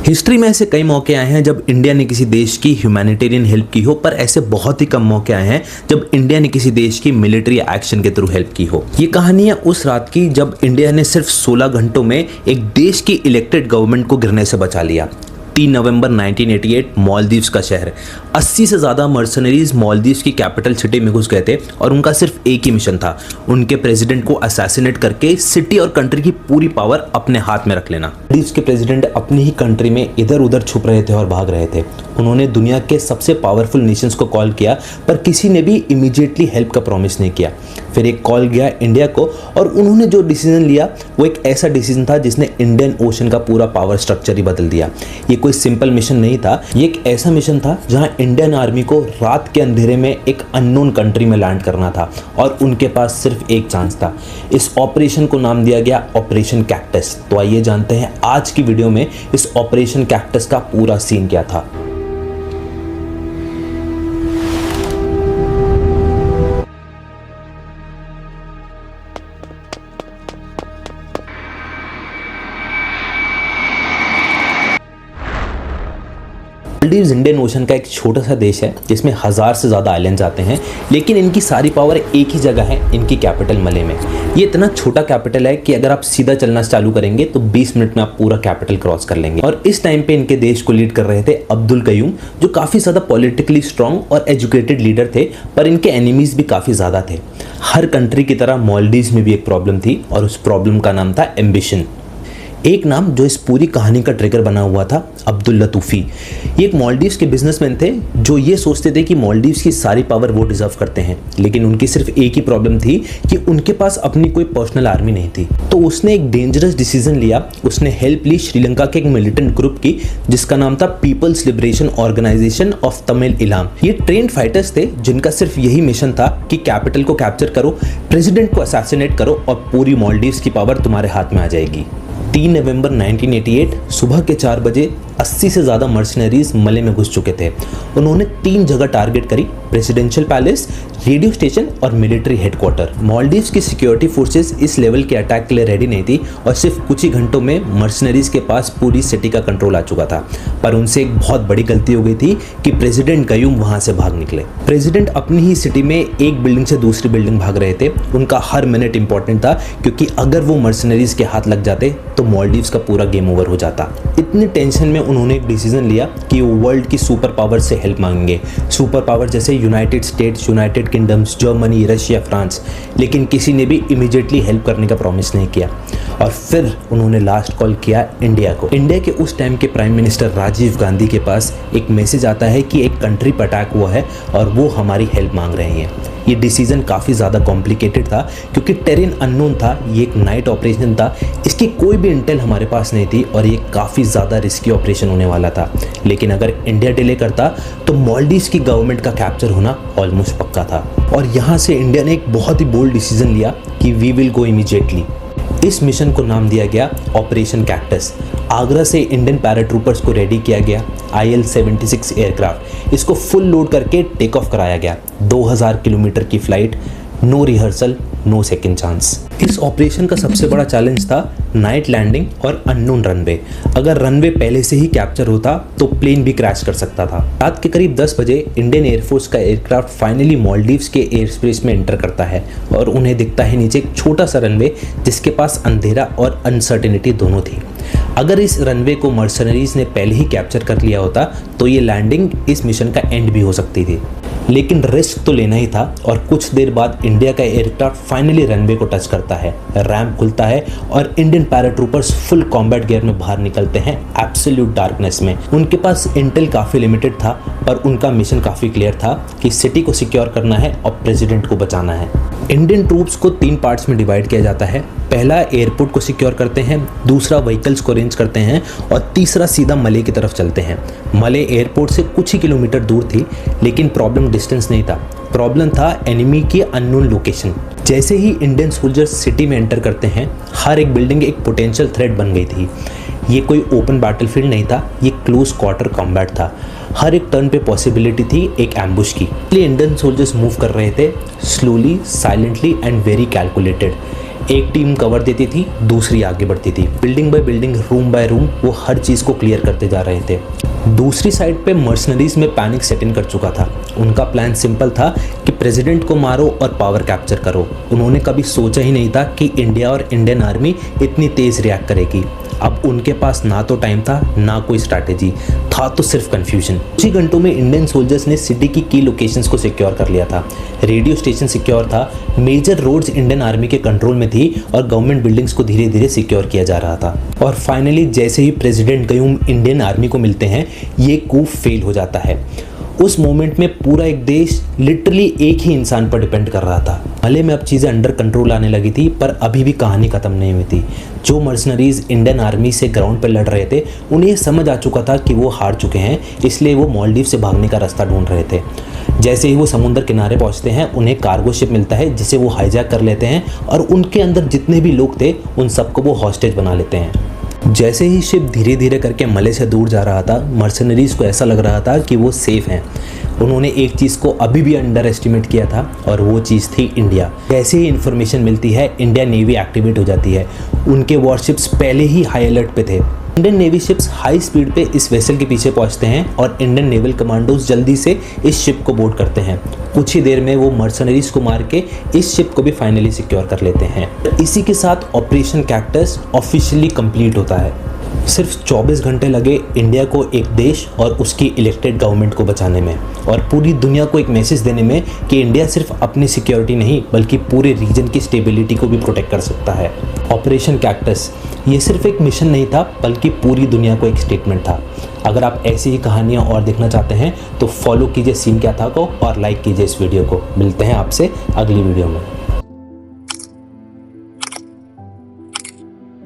History में ऐसे कई मौके आए हैं जब इंडिया ने किसी देश की ह्यूमैनिटेरियन हेल्प की हो, पर ऐसे बहुत ही कम मौके आए हैं जब इंडिया ने किसी देश की मिलिट्री एक्शन के थ्रू हेल्प की हो। ये कहानी है उस रात की जब इंडिया ने सिर्फ 16 घंटों में एक देश की इलेक्टेड गवर्नमेंट को गिरने से बचा लिया। 3 नवंबर 1988 मालदीव्स का शहर, 80 से ज़्यादा मर्सनरीज मालदीव्स की कैपिटल सिटी में घुस गए थे और उनका सिर्फ एक ही मिशन था, उनके प्रेसिडेंट को असैसिनेट करके सिटी और कंट्री की पूरी पावर अपने हाथ में रख लेना। मालदीव्स के प्रेसिडेंट अपनी ही कंट्री में इधर उधर छुप रहे थे और भाग रहे थे। उन्होंने दुनिया के सबसे पावरफुल नेशंस को कॉल किया, पर किसी ने भी इमीडिएटली हेल्प का प्रॉमिस नहीं किया। फिर एक कॉल गया इंडिया को और उन्होंने जो डिसीजन लिया वो एक ऐसा डिसीजन था जिसने इंडियन ओशन का पूरा पावर स्ट्रक्चर ही बदल दिया। ये कोई सिंपल मिशन नहीं था, ये एक ऐसा मिशन था जहां इंडियन आर्मी को रात के अंधेरे में एक अननोन कंट्री में लैंड करना था और उनके पास सिर्फ एक चांस था। इस ऑपरेशन को नाम दिया गया ऑपरेशन कैक्टस। तो आइए जानते हैं आज की वीडियो में इस ऑपरेशन कैक्टस का पूरा सीन क्या था। मालदीव्स इंडियन ओशन का एक छोटा सा देश है जिसमें 1000 से ज़्यादा आइलैंड्स आते हैं, लेकिन इनकी सारी पावर एक ही जगह है, इनकी कैपिटल मले में। ये इतना छोटा कैपिटल है कि अगर आप सीधा चलना चालू करेंगे तो 20 मिनट में आप पूरा कैपिटल क्रॉस कर लेंगे। और इस टाइम पे इनके देश को लीड कर रहे थे अब्दुल कयूम, जो काफ़ी ज़्यादा पॉलिटिकली स्ट्रॉन्ग और एजुकेटेड लीडर थे, पर इनके एनिमीज भी काफ़ी ज़्यादा थे। हर कंट्री की तरह मालदीव्स में भी एक प्रॉब्लम थी और उस प्रॉब्लम का नाम था एम्बिशन। एक नाम जो इस पूरी कहानी का ट्रिगर बना हुआ था, अब्दुल लतूफ़ी। ये एक मालदीव्स के बिजनेसमैन थे जो ये सोचते थे कि मालदीव्स की सारी पावर वो डिजर्व करते हैं, लेकिन उनकी सिर्फ एक ही प्रॉब्लम थी कि उनके पास अपनी कोई पर्सनल आर्मी नहीं थी। तो उसने एक डेंजरस डिसीजन लिया। उसने हेल्प ली श्रीलंका के एक मिलिटेंट ग्रुप की जिसका नाम था people's liberation organisation of Tamil Eelam. ये ट्रेंड फाइटर्स थे जिनका सिर्फ यही मिशन था कि कैपिटल को कैप्चर करो, प्रेसिडेंट को असैसिनेट करो और पूरी मालदीव्स की पावर तुम्हारे हाथ में आ जाएगी। 3 नवंबर 1988 सुबह के 4 बजे 80 से ज़्यादा मर्सनरीज मले में घुस चुके थे। उन्होंने 3 जगह टारगेट करी, प्रेसिडेंशियल पैलेस, रेडियो स्टेशन और मिलिट्री हेडक्वार्टर। मालदीव्स की सिक्योरिटी फोर्सेस इस लेवल के अटैक के लिए रेडी नहीं थी और सिर्फ कुछ ही घंटों में मर्सनरीज के पास पूरी सिटी का कंट्रोल आ चुका था। पर उनसे एक बहुत बड़ी गलती हो गई थी कि प्रेसिडेंट कयूम वहाँ से भाग निकले। प्रेसिडेंट अपनी ही सिटी में एक बिल्डिंग से दूसरी बिल्डिंग भाग रहे थे। उनका हर मिनट इंपॉर्टेंट था क्योंकि अगर वो मर्सनरीज के हाथ लग जाते तो मालदीव्स का पूरा गेम ओवर हो जाता। इतनी टेंशन में उन्होंने एक डिसीजन लिया कि वो वर्ल्ड की सुपर पावर से हेल्प मांगेंगे, सुपर पावर जैसे United states, United kingdoms, Germany, Russia, France. लेकिन किसी ने भी इमीडिएटली हेल्प करने का प्रॉमिस नहीं किया। और फिर उन्होंने लास्ट कॉल किया इंडिया को। इंडिया के उस टाइम के प्राइम मिनिस्टर राजीव गांधी के पास एक मैसेज आता है कि एक कंट्री पर अटैक हुआ है और वो हमारी हेल्प मांग रहे हैं। ये डिसीजन काफ़ी ज़्यादा कॉम्प्लिकेटेड था क्योंकि टेरेन अननोन था, ये एक नाइट ऑपरेशन था, इसकी कोई भी इंटेल हमारे पास नहीं थी और ये काफ़ी ज़्यादा रिस्की ऑपरेशन होने वाला था। लेकिन अगर इंडिया डिले करता तो मालदीव्स की गवर्नमेंट का कैप्चर होना ऑलमोस्ट पक्का था। और यहाँ से इंडिया ने एक बहुत ही बोल्ड डिसीजन लिया कि वी विल गो इमीडिएटली। इस मिशन को नाम दिया गया ऑपरेशन कैक्टस। आगरा से इंडियन पैराट्रूपर्स को रेडी किया गया, IL-76 एयरक्राफ्ट। इसको फुल लोड करके टेक ऑफ कराया गया। 2000 किलोमीटर की flight, no rehearsal, no second chance. इस ऑपरेशन का सबसे बड़ा चैलेंज था नाइट लैंडिंग और अननोन रनवे। अगर रनवे पहले से ही कैप्चर होता तो प्लेन भी क्रैश कर सकता था। रात के करीब 10 बजे इंडियन एयरफोर्स का एयरक्राफ्ट फाइनली मालदीव्स के एयर स्पेस में एंटर करता है और उन्हें दिखता है नीचे एक छोटा सा रनवे जिसके पास अंधेरा और अनसर्टेनिटी दोनों थी। अगर इस रनवे को मर्सनरीज ने पहले ही कैप्चर कर लिया होता तो ये लैंडिंग इस मिशन का एंड भी हो सकती थी। लेकिन रिस्क तो लेना ही था और कुछ देर बाद इंडिया का एयरक्राफ्ट फाइनली रनवे को टच करता है, रैंप खुलता है और Indian paratroopers full combat gear में बाहर निकलते हैं एब्सोल्यूट डार्कनेस में। उनके पास इंटेल काफ़ी लिमिटेड था पर उनका मिशन काफ़ी क्लियर था कि सिटी को सिक्योर करना है और प्रेसिडेंट को बचाना है। इंडियन ट्रूप्स को 3 पार्ट्स में डिवाइड किया जाता है। पहला एयरपोर्ट को सिक्योर करते हैं, दूसरा व्हीकल्स को अरेंज करते हैं और तीसरा सीधा मले की तरफ चलते हैं। मले एयरपोर्ट से कुछ ही किलोमीटर दूर थी, लेकिन प्रॉब्लम डिस्टेंस नहीं था, प्रॉब्लम था एनिमी की अननोन लोकेशन। जैसे ही इंडियन सोल्जर्स सिटी में एंटर करते हैं, हर एक बिल्डिंग एक पोटेंशियल थ्रेट बन गई थी। ये कोई ओपन बैटलफील्ड नहीं था, ये क्लोज क्वार्टर कॉम्बैट था। हर एक टर्न पे पॉसिबिलिटी थी एक एम्बुश की। इसलिए इंडियन सोल्जर्स मूव कर रहे थे slowly, silently and very calculated. एक टीम कवर देती थी, दूसरी आगे बढ़ती थी। Building by building, room by room वो हर चीज़ को क्लियर करते जा रहे थे। दूसरी साइड पे मर्सनरीज में पैनिक सेट इन कर चुका था। उनका प्लान सिंपल था कि प्रेसिडेंट को मारो और पावर कैप्चर करो। उन्होंने कभी सोचा ही नहीं था कि इंडिया और इंडियन आर्मी इतनी तेज़ रिएक्ट करेगी। अब उनके पास ना तो टाइम था, ना कोई स्ट्रैटेजी था, तो सिर्फ कंफ्यूजन। कुछ ही घंटों में इंडियन सोल्जर्स ने सिटी की की लोकेशंस को सिक्योर कर लिया था। रेडियो स्टेशन सिक्योर था, मेजर रोड्स इंडियन आर्मी के कंट्रोल में थी और गवर्नमेंट बिल्डिंग्स को धीरे धीरे सिक्योर किया जा रहा था। और फाइनली जैसे ही प्रेसिडेंट गयूम इंडियन आर्मी को मिलते हैं, ये कूप फेल हो जाता है। उस मोमेंट में पूरा एक देश लिटरली एक ही इंसान पर डिपेंड कर रहा था। भले में अब चीज़ें अंडर कंट्रोल आने लगी थी, पर अभी भी कहानी ख़त्म नहीं हुई थी। जो मर्सनरीज इंडियन आर्मी से ग्राउंड पर लड़ रहे थे, उन्हें ये समझ आ चुका था कि वो हार चुके हैं, इसलिए वो मालदीव से भागने का रास्ता ढूंढ रहे थे। जैसे ही वो समुद्र किनारे पहुंचते हैं, उन्हें कार्गो शिप मिलता है जिसे वो हाईजैक कर लेते हैं और उनके अंदर जितने भी लोग थे उन सबको वो हॉस्टेज बना लेते हैं। जैसे ही शिप धीरे धीरे करके मले से दूर जा रहा था, मर्सनरीज को ऐसा लग रहा था कि वो सेफ हैं। उन्होंने एक चीज़ को अभी भी अंडर एस्टिमेट किया था और वो चीज़ थी इंडिया। जैसे ही इन्फॉर्मेशन मिलती है, इंडियन नेवी एक्टिवेट हो जाती है। उनके वॉरशिप्स पहले ही हाई अलर्ट पे थे। Indian navy ships high speed पे इस वेसल के पीछे पहुंचते हैं और इंडियन नेवल कमांडोज जल्दी से इस शिप को बोर्ड करते हैं। कुछ ही देर में वो मर्सनरीज को मार के इस शिप को भी फाइनली सिक्योर कर लेते हैं। इसी के साथ ऑपरेशन कैक्टस ऑफिशियली कंप्लीट होता है। सिर्फ 24 घंटे लगे इंडिया को एक देश और उसकी इलेक्टेड गवर्नमेंट को बचाने में और पूरी दुनिया को एक मैसेज देने में कि इंडिया सिर्फ अपनी सिक्योरिटी नहीं बल्कि पूरे रीजन की स्टेबिलिटी को भी प्रोटेक्ट कर सकता है। ऑपरेशन कैक्टस ये सिर्फ एक मिशन नहीं था बल्कि पूरी दुनिया को एक स्टेटमेंट था। अगर आप ऐसी ही कहानियाँ और देखना चाहते हैं तो फॉलो कीजिए सीन क्या था को और लाइक कीजिए इस वीडियो को। मिलते हैं आपसे अगली वीडियो में।